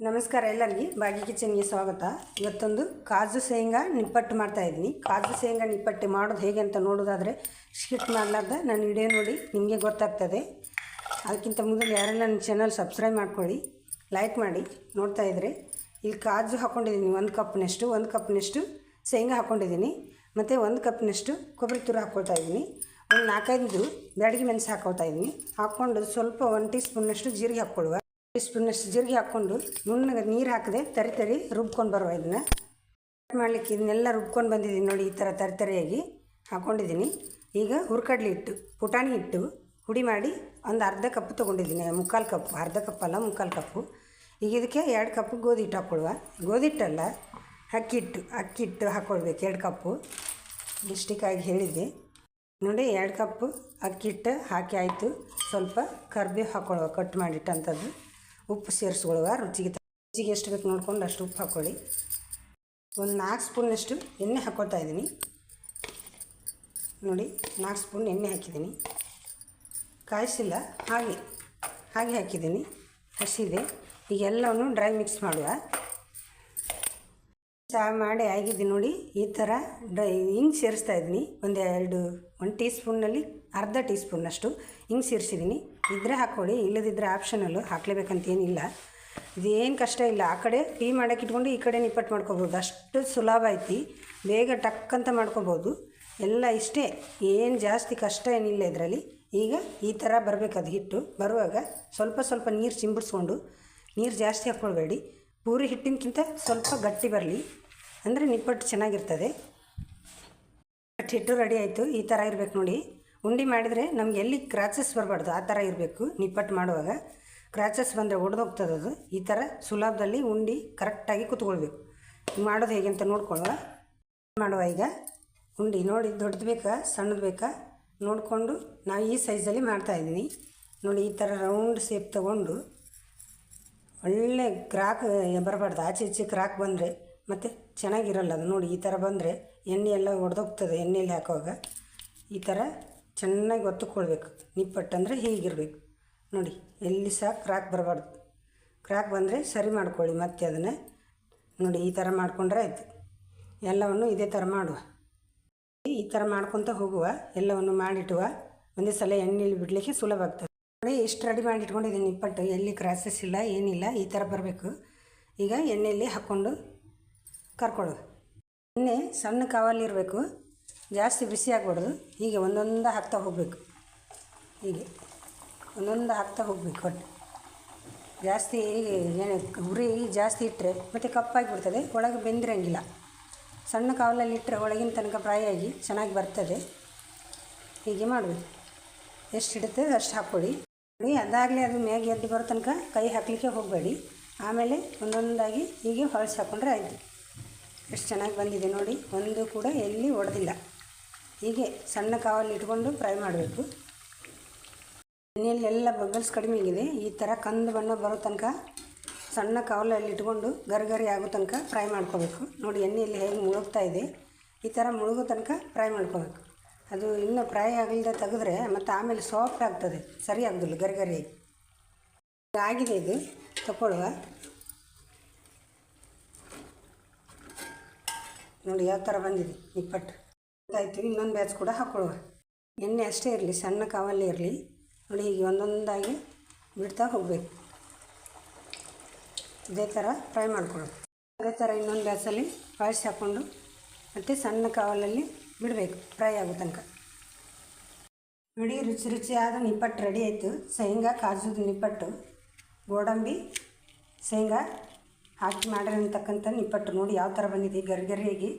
ನಮಸ್ಕಾರ ಎಲ್ಲರಿಗೆ ಬಾಗಿ ಕಿಚನ್ಗೆ ಸ್ವಾಗತ. ಇವತ್ತೊಂದು ಕಾಜು ಶೇಂಗಾ ನಿಪ್ಪಟ್ಟು ಮಾಡ್ತಾಯಿದ್ದೀನಿ. ಕಾಜು ಶೇಂಗಾ ನಿಪ್ಪಟ್ಟು ಮಾಡೋದು ಹೇಗೆ ಅಂತ ನೋಡೋದಾದರೆ ಸ್ಕಿಪ್ ಮಾಡಲಾರ್ದ ನನ್ನ ವಿಡಿಯೋ ನೋಡಿ ನಿಮಗೆ ಗೊತ್ತಾಗ್ತದೆ. ಅದಕ್ಕಿಂತ ಮೊದಲು ಯಾರೆಲ್ಲ ನನ್ನ ಚಾನಲ್ ಸಬ್ಸ್ಕ್ರೈಬ್ ಮಾಡ್ಕೊಳ್ಳಿ, ಲೈಕ್ ಮಾಡಿ. ನೋಡ್ತಾ ಇದ್ದರೆ ಇಲ್ಲಿ ಕಾಜು ಹಾಕ್ಕೊಂಡಿದ್ದೀನಿ, ಒಂದು ಕಪ್ನಷ್ಟು ಶೇಂಗಾ ಹಾಕ್ಕೊಂಡಿದ್ದೀನಿ. ಮತ್ತು 1 ಕಪ್ನಷ್ಟು ಕೊಬ್ಬರಿ ತುರಿ ಹಾಕ್ಕೊಳ್ತಾ ಇದ್ದೀನಿ. ಒಂದು 4-5 ಬ್ಯಾಡಗಿ ಮೆಣಸು ಹಾಕ್ಕೊಳ್ತಾ ಇದ್ದೀನಿ. ಹಾಕ್ಕೊಂಡು ಸ್ವಲ್ಪ 1 ಟೀ ಸ್ಪೂನ್ನಷ್ಟು ಜೀರಿಗೆ ಹಾಕ್ಕೊಳ್ಳುವ. ಟೀಸ್ಪೂನಷ್ಟು ಜೀರಿಗೆ ಹಾಕ್ಕೊಂಡು ನುಣ್ಣಗೆ ನೀರು ಹಾಕದೆ ತರಿ ರುಬ್ಕೊಂಡು ಬರುವ. ಇದನ್ನು ಮಾಡಲಿಕ್ಕೆ ಇದನ್ನೆಲ್ಲ ರುಬ್ಕೊಂಡು ಬಂದಿದ್ದೀನಿ ನೋಡಿ. ಈ ಥರ ತರಿಯಾಗಿ ಹಾಕ್ಕೊಂಡಿದ್ದೀನಿ. ಈಗ ಹುರ್ಕಡ್ಲಿ ಹಿಟ್ಟು, ಪುಟಾಣಿ ಹಿಟ್ಟು ಹುಡಿ ಮಾಡಿ ಒಂದು ಅರ್ಧ ಕಪ್ ತೊಗೊಂಡಿದ್ದೀನಿ. 1/4 ಕಪ್, ಅರ್ಧ ಕಪ್ ಅಲ್ಲ 1/4 ಕಪ್ಪು. ಈಗ ಇದಕ್ಕೆ 2 ಕಪ್ ಗೋಧಿ ಹಿಟ್ಟು ಹಾಕ್ಕೊಳುವ. ಗೋಧಿ ಹಿಟ್ಟಲ್ಲ, ಅಕ್ಕಿ ಹಿಟ್ಟು ಹಾಕ್ಕೊಳ್ಬೇಕು 2 ಕಪ್ಪು. ಡಿಸ್ಟಿಕ್ಕಾಗಿ ಹೇಳಿದ್ದೆ ನೋಡಿ. 2 ಕಪ್ಪು ಅಕ್ಕಿ ಹಿಟ್ಟು ಹಾಕಿ ಆಯಿತು. ಸ್ವಲ್ಪ ಕರ್ಬೇವು ಹಾಕ್ಕೊಳ್ಳುವ, ಕಟ್ ಮಾಡಿಟ್ಟಂಥದ್ದು. ಉಪ್ಪು ಸೇರಿಸ್ಕೊಳ್ಳುವ, ರುಚಿಗೆ ಎಷ್ಟು ಬೇಕು ನೋಡ್ಕೊಂಡು ಅಷ್ಟು ಉಪ್ಪು ಹಾಕ್ಕೊಳ್ಳಿ. ಒಂದು 4 ಸ್ಪೂನ್ನಷ್ಟು ಎಣ್ಣೆ ಹಾಕ್ಕೊಳ್ತಾ ಇದ್ದೀನಿ ನೋಡಿ. 4 ಸ್ಪೂನ್ ಎಣ್ಣೆ ಹಾಕಿದ್ದೀನಿ, ಕಾಯಿಸಿಲ್ಲ, ಹಾಗೆ ಹಾಕಿದ್ದೀನಿ, ಹಸಿದೆ. ಈಗ ಎಲ್ಲವನ್ನು ಡ್ರೈ ಮಿಕ್ಸ್ ಮಾಡುವ. ಚಹಾ ಮಾಡಿ ಆಗಿದ್ದೀನಿ ನೋಡಿ. ಈ ಥರ ಹಿಂಗೆ ಸೇರಿಸ್ತಾ ಇದ್ದೀನಿ. 1 ಟೀ ಸ್ಪೂನ್ನಲ್ಲಿ ಅರ್ಧ ಟೀ ಸ್ಪೂನ್ನಷ್ಟು ಹಿಂಗೆ ಸೇರಿಸಿದ್ದೀನಿ. ಇದ್ದರೆ ಹಾಕ್ಕೊಳ್ಳಿ, ಇಲ್ಲದಿದ್ದರೆ ಆಪ್ಷನಲ್ಲು, ಹಾಕ್ಲೇಬೇಕಂತೇನಿಲ್ಲ. ಇದೇನು ಕಷ್ಟ ಇಲ್ಲ. ಆ ಕಡೆ ಟೀ ಮಾಡೋಕೆ ಇಟ್ಕೊಂಡು ಈ ಕಡೆ ನಿಪ್ಪಟ್ಟು ಮಾಡ್ಕೊಬೋದು. ಅಷ್ಟು ಸುಲಭ ಐತಿ, ಬೇಗ ಟಕ್ ಅಂತ ಮಾಡ್ಕೊಬೋದು. ಎಲ್ಲ ಇಷ್ಟೇ, ಏನು ಜಾಸ್ತಿ ಕಷ್ಟ ಏನಿಲ್ಲ ಇದರಲ್ಲಿ. ಈಗ ಈ ಥರ ಬರಬೇಕದು ಹಿಟ್ಟು. ಬರುವಾಗ ಸ್ವಲ್ಪ ನೀರು ಚಿಂಬಿಡ್ಸ್ಕೊಂಡು, ನೀರು ಜಾಸ್ತಿ ಹಾಕ್ಕೊಳ್ಬೇಡಿ. ಪೂರಿ ಹಿಟ್ಟಿನಕ್ಕಿಂತ ಸ್ವಲ್ಪ ಗಟ್ಟಿ ಬರಲಿ, ಅಂದರೆ ನಿಪ್ಪಟ್ಟು ಚೆನ್ನಾಗಿರ್ತದೆ. ಹಿಟ್ಟು ರೆಡಿ ಆಯಿತು. ಈ ಥರ ಇರಬೇಕು ನೋಡಿ. ಉಂಡೆ ಮಾಡಿದರೆ ನಮ್ಗೆ ಎಲ್ಲಿ ಕ್ರ್ಯಾಚಸ್ ಬರಬಾರ್ದು, ಆ ಥರ ಇರಬೇಕು. ನಿಪ್ಪಟ್ಟು ಮಾಡುವಾಗ ಕ್ರ್ಯಾಚಸ್ ಬಂದರೆ ಒಡೆದೋಗ್ತದೆ ಅದು. ಈ ಥರ ಸುಲಭದಲ್ಲಿ ಉಂಡೆ ಕರೆಕ್ಟಾಗಿ ಕೂತ್ಕೊಳ್ಬೇಕು. ಮಾಡೋದು ಹೇಗೆ ಅಂತ ನೋಡುವ. ಈಗ ಉಂಡೆ ನೋಡಿ, ದೊಡ್ಡದು ಬೇಕಾ ಸಣ್ಣದು ಬೇಕಾ ನೋಡಿಕೊಂಡು ನಾವು ಈ ಸೈಜಲ್ಲಿ ಮಾಡ್ತಾಯಿದ್ದೀನಿ ನೋಡಿ. ಈ ಥರ ರೌಂಡ್ ಶೇಪ್ ತೊಗೊಂಡು, ಒಳ್ಳೆ ಕ್ರಾಕ್ ಬರಬಾರ್ದು. ಆಚೆ ಕ್ರಾಕ್ ಬಂದರೆ ಮತ್ತು ಚೆನ್ನಾಗಿರಲ್ಲ ಅದು ನೋಡಿ. ಈ ಥರ ಬಂದರೆ ಎಣ್ಣೆ ಎಲ್ಲ ಒಡೆದೋಗ್ತದೆ. ಎಣ್ಣೆಯಲ್ಲಿ ಹಾಕುವಾಗ ಈ ಥರ ಚೆನ್ನಾಗಿ ಒತ್ತುಕೊಳ್ಬೇಕು. ನಿಪ್ಪಟ್ಟು ಅಂದರೆ ಹೀಗಿರಬೇಕು ನೋಡಿ. ಎಲ್ಲಿ ಸಹ ಕ್ರಾಕ್ ಬರಬಾರ್ದು. ಕ್ರಾಕ್ ಬಂದರೆ ಸರಿ ಮಾಡ್ಕೊಳ್ಳಿ. ಮತ್ತೆ ಅದನ್ನು ನೋಡಿ, ಈ ಥರ ಮಾಡಿಕೊಂಡ್ರೆ ಆಯಿತು. ಎಲ್ಲವನ್ನು ಇದೇ ಥರ ಮಾಡುವ. ಈ ಥರ ಮಾಡ್ಕೊತ ಹೋಗುವ. ಎಲ್ಲವನ್ನು ಮಾಡಿಟ್ಟುವ. ಒಂದೇ ಸಲ ಎಣ್ಣೆಯಲ್ಲಿ ಬಿಡಲಿಕ್ಕೆ ಸುಲಭ ಆಗ್ತದೆ ನೋಡಿ. ಇಷ್ಟು ರೆಡಿ ಮಾಡಿ ಇಟ್ಕೊಂಡಿದ್ದೀನಿ ನಿಪ್ಪಟ್ಟು. ಎಲ್ಲಿ ಕ್ರಾಸಸ್ ಇಲ್ಲ, ಏನಿಲ್ಲ. ಈ ಥರ ಬರಬೇಕು. ಈಗ ಎಣ್ಣೆಯಲ್ಲಿ ಹಾಕ್ಕೊಂಡು ಕರ್ಕೊಳ್ಳುವ. ಎಣ್ಣೆ ಸಣ್ಣ ಕಾವಲ್ಲಿರಬೇಕು, ಜಾಸ್ತಿ ಬಿಸಿ ಆಗಬಾರ್ದು. ಹೀಗೆ ಒಂದೊಂದು ಹಾಕ್ತಾ ಹೋಗಬೇಕು. ಹೀಗೆ ಒಂದೊಂದು ಹಾಕ್ತಾ ಹೋಗಬೇಕು. ಒಟ್ಟು ಜಾಸ್ತಿ ಉರಿ ಜಾಸ್ತಿ ಇಟ್ಟರೆ ಮತ್ತು ಕಪ್ಪಾಗಿಬಿಡ್ತದೆ, ಒಳಗೆ ಬೆಂದಿರಂಗಿಲ್ಲ. ಸಣ್ಣ ಕಾವಲಲ್ಲಿ ಇಟ್ಟರೆ ಒಳಗಿನ ತನಕ ಫ್ರೈ ಆಗಿ ಚೆನ್ನಾಗಿ ಬರ್ತದೆ. ಹೀಗೆ ಮಾಡಬೇಕು. ಎಷ್ಟು ಇಡುತ್ತೆ ಅಷ್ಟು ಹಾಕ್ಕೊಳ್ಳಿ ನೋಡಿ. ಅದಾಗಲೇ ಅದು ಮ್ಯಾಗೆ ಎದ್ದು ಬರೋ ತನಕ ಕೈ ಹಾಕಲಿಕ್ಕೆ ಹೋಗಬೇಡಿ. ಆಮೇಲೆ ಒಂದೊಂದಾಗಿ ಹೀಗೆ ಹೊಳ್ಸಿ ಹಾಕ್ಕೊಂಡ್ರೆ ಆಯಿತು. ಎಷ್ಟು ಚೆನ್ನಾಗಿ ಬಂದಿದೆ ನೋಡಿ. ಒಂದು ಕೂಡ ಎಲ್ಲಿ ಒಡೆದಿಲ್ಲ. ಹೀಗೆ ಸಣ್ಣ ಕಾವಲ್ಲಿ ಇಟ್ಕೊಂಡು ಫ್ರೈ ಮಾಡಬೇಕು. ಎಣ್ಣೆಯಲ್ಲೆಲ್ಲ ಬಬಲ್ಸ್ ಕಡಿಮೆ ಆಗಿದೆ. ಈ ಥರ ಕಂದು ಬಣ್ಣ ಬರೋ ತನಕ ಸಣ್ಣ ಕಾವಲಲ್ಲಿ ಇಟ್ಕೊಂಡು ಗರಿ ಆಗೋ ತನಕ ಫ್ರೈ ಮಾಡ್ಕೋಬೇಕು ನೋಡಿ. ಎಣ್ಣೆಯಲ್ಲಿ ಹೇಗೆ ಮುಳುಗ್ತಾ ಇದೆ, ಈ ಥರ ಮುಳುಗೋ ತನಕ ಫ್ರೈ ಮಾಡ್ಕೋಬೇಕು. ಅದು ಇನ್ನೂ ಫ್ರೈ ಆಗಲಿದೆ ತೆಗೆದ್ರೆ ಮತ್ತು ಆಮೇಲೆ ಸಾಫ್ಟ್ ಆಗ್ತದೆ, ಸರಿ ಆಗೋದಿಲ್ಲ, ಗರಿ ಆಗಿದೆ. ಇದು ತಗೊಳ್ಳುವ ನೋಡಿ. ಯಾವ ಥರ ಬಂದಿದೆ ನಿಪ್ಪಟ್ಟು ಆಯಿತು. ಇನ್ನೊಂದು ಬ್ಯಾಚ್ ಕೂಡ ಹಾಕ್ಕೊಳ್ಳುವ. ಎಣ್ಣೆ ಅಷ್ಟೇ ಇರಲಿ, ಸಣ್ಣ ಕಾವಲ್ಲೇ ಇರಲಿ ನೋಡಿ. ಹೀಗೆ ಒಂದೊಂದಾಗಿ ಬಿಡ್ತಾ ಹೋಗಬೇಕು. ಇದೇ ಥರ ಫ್ರೈ ಮಾಡ್ಕೊಳ್ಳೋದು. ಅದೇ ಥರ ಇನ್ನೊಂದು ಬ್ಯಾಚಲ್ಲಿ ಪಾಯಿಸಿ ಹಾಕ್ಕೊಂಡು ಮತ್ತು ಸಣ್ಣ ಕಾವಲಲ್ಲಿ ಬಿಡಬೇಕು ಫ್ರೈ ಆಗೋ ತನಕ ನೋಡಿ. ರುಚಿಯಾದ ನಿಪ್ಪಟ್ಟು ರೆಡಿ ಆಯಿತು. ಶೇಂಗಾ ಕಾಜುದ ನಿಪ್ಪಟ್ಟು, ಗೋಡಂಬಿ ಶೇಂಗಾ ಹಾಕಿ ಮಾಡಿರತಕ್ಕಂಥ ನಿಪ್ಪಟ್ಟು ನೋಡಿ. ಯಾವ ಥರ ಬಂದಿದೆ ಗರಿಯಾಗಿ.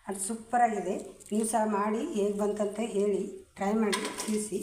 ಅದು ಸೂಪರಾಗಿದೆ. ನೀವು ಸಹ ಮಾಡಿ ಹೇಗೆ ಬಂತಂತ ಹೇಳಿ, ಟ್ರೈ ಮಾಡಿ ತಿಳಿಸಿ.